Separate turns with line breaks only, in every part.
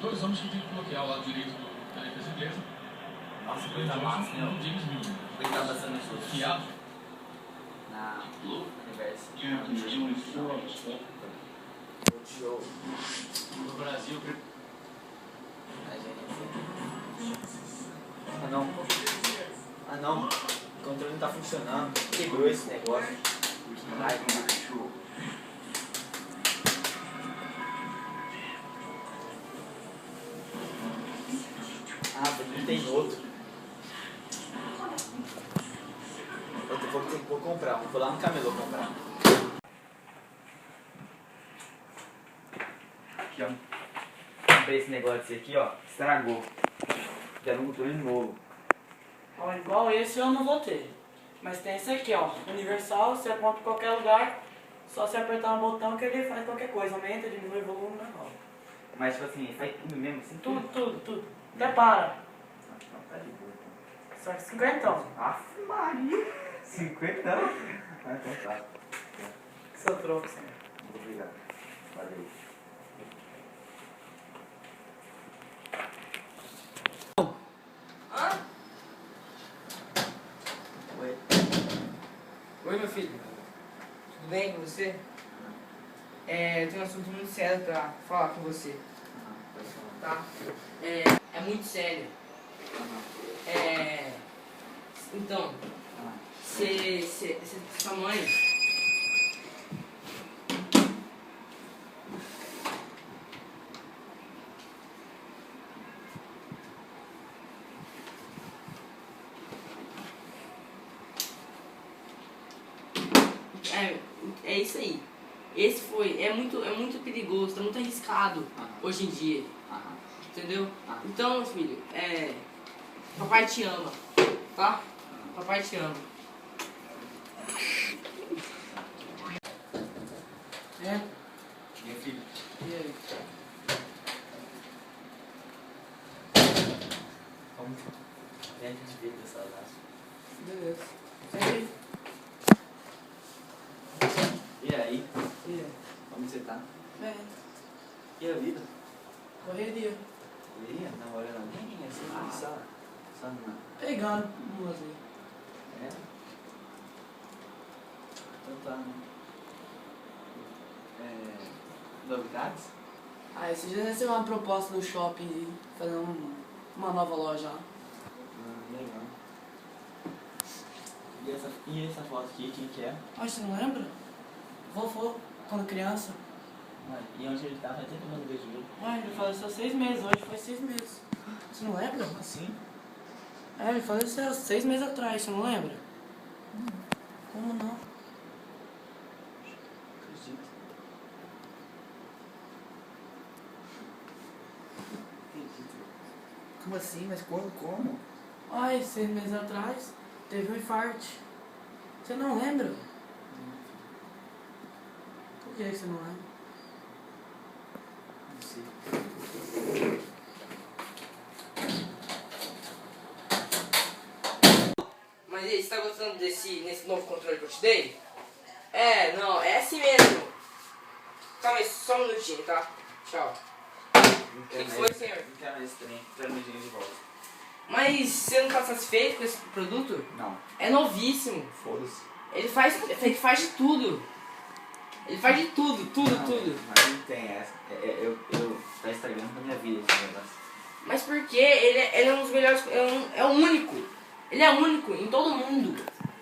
2 homens que tinham que bloquear o lado direito da defesa inglesa.
Nossa, coisa massa, né?
O James Milner.
Ele tá passando os
Fiado.
na universo.
No Brasil,
Ah não. Ah não. O controle não tá funcionando. Quebrou esse negócio. Ai, tem outro. Vou comprar. Vou lá no camelô comprar. Aqui, ó. Comprei esse negócio aqui, ó. Estragou. Quero um controle novo.
Ó, igual esse eu não vou ter. Mas tem esse aqui, ó. Universal, você aponta em qualquer lugar. Só você apertar um botão que ele faz qualquer coisa. Aumenta, diminui o volume, normal.
Mas tipo assim, faz tudo mesmo assim?
Tudo. Até para.
Não, tá de boa.
Só que 50.
Aff, Maria! 50? Ah, então tá.
Seu troco, senhor.
Muito obrigado. Valeu.
Hã?
Oi.
Oi, meu filho. Tudo bem com você? Eu tenho um assunto muito sério pra falar com você,
Pode falar.
tá? É muito sério. Então, sua mãe... É isso aí. É muito perigoso, tá muito arriscado hoje em dia. Entendeu? Então, meu filho, papai te ama, tá? Papai te ama.
Minha filha.
E aí?
Vamos dentro de vida dessa laço.
Beleza.
E aí?
E aí?
Como você tá?
Bem,
E a vida?
correria.
Ia namorando alguém? Assim, só não.
Pegando umas aí.
É? Então tá, né? Novidades?
Esses dias recebeu uma proposta do shopping fazer uma nova loja lá.
Legal. E essa foto aqui, quem que é?
Você não lembra? Vovô, quando criança.
E onde ele tá? Vai ter que mandar beijo dele.
Ele faleceu 6 meses, hoje foi 6 meses. Você não lembra?
Assim?
Ele faleceu 6 meses atrás, você não lembra? Como não?
Acredito. Como assim? Mas quando? Como?
6 meses atrás, teve um infarto. Você não lembra? Por que você não lembra?
Não sei.
Mas e aí, você tá gostando nesse novo controle que eu te dei? Não, é assim mesmo. Calma aí, só um minutinho, tá? Tchau. O que foi, senhor?
Não quero mais esse trem. Quero meu dinheiro de volta.
Mas você não tá satisfeito com esse produto?
Não.
É novíssimo.
Foda-se.
Ele faz de tudo. Ele faz de tudo.
Mas não tem essa. Tá estragando com a minha vida esse negócio.
Mas por quê? Ele é um dos melhores. É o único. Ele é único em todo mundo.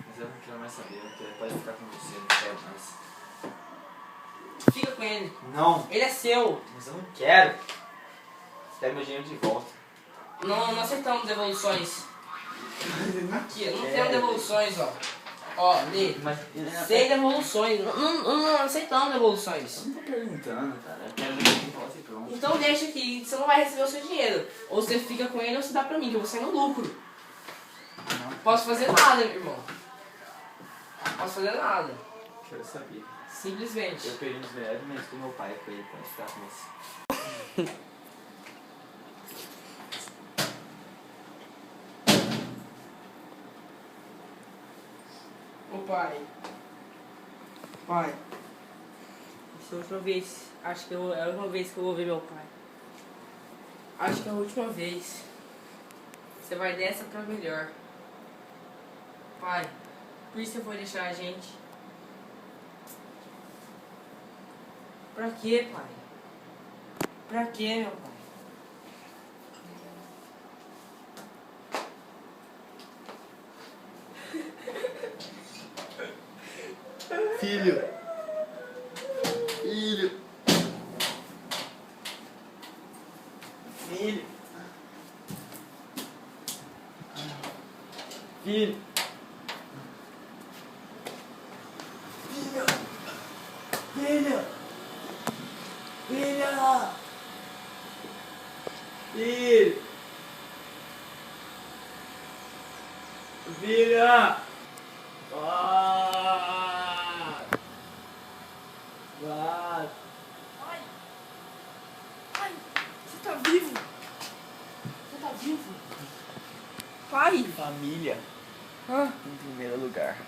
Mas eu não quero mais saber. Pode ficar com você, não quero mais.
Fica com ele.
Não.
Ele é seu.
Mas eu não quero. Quero meu dinheiro de volta.
Não aceitamos devoluções. Aqui, não
É.
temos devoluções, ó. Ó, lê.
Mas
Sem devoluções. Não aceitamos devoluções.
eu não tô perguntando, cara. Eu quero meu dinheiro de volta e pronto.
Então deixa aqui, você não vai receber o seu dinheiro. Ou você fica com ele ou você dá pra mim, que eu vou sair no lucro.
Não
Posso fazer nada, meu irmão. Posso fazer nada.
quero saber.
Simplesmente.
Eu perdi uns melhores momentos com meu pai pra ele ficar com você.
Ô pai. Pai. Essa é a última vez. Acho que é a última vez que eu vou ver meu pai. Acho que é a última vez. Você vai dessa pra melhor. Pai, por isso você foi deixar a gente? Pra quê, pai? Pra quê, meu pai?
Filho. Filho. Filho. Filho. Filho. Filho. Filho. Filho. Filha. Vai.
Pai! Pai! Você tá vivo? Você tá vivo? Pai!
Família
Hã?
em primeiro lugar.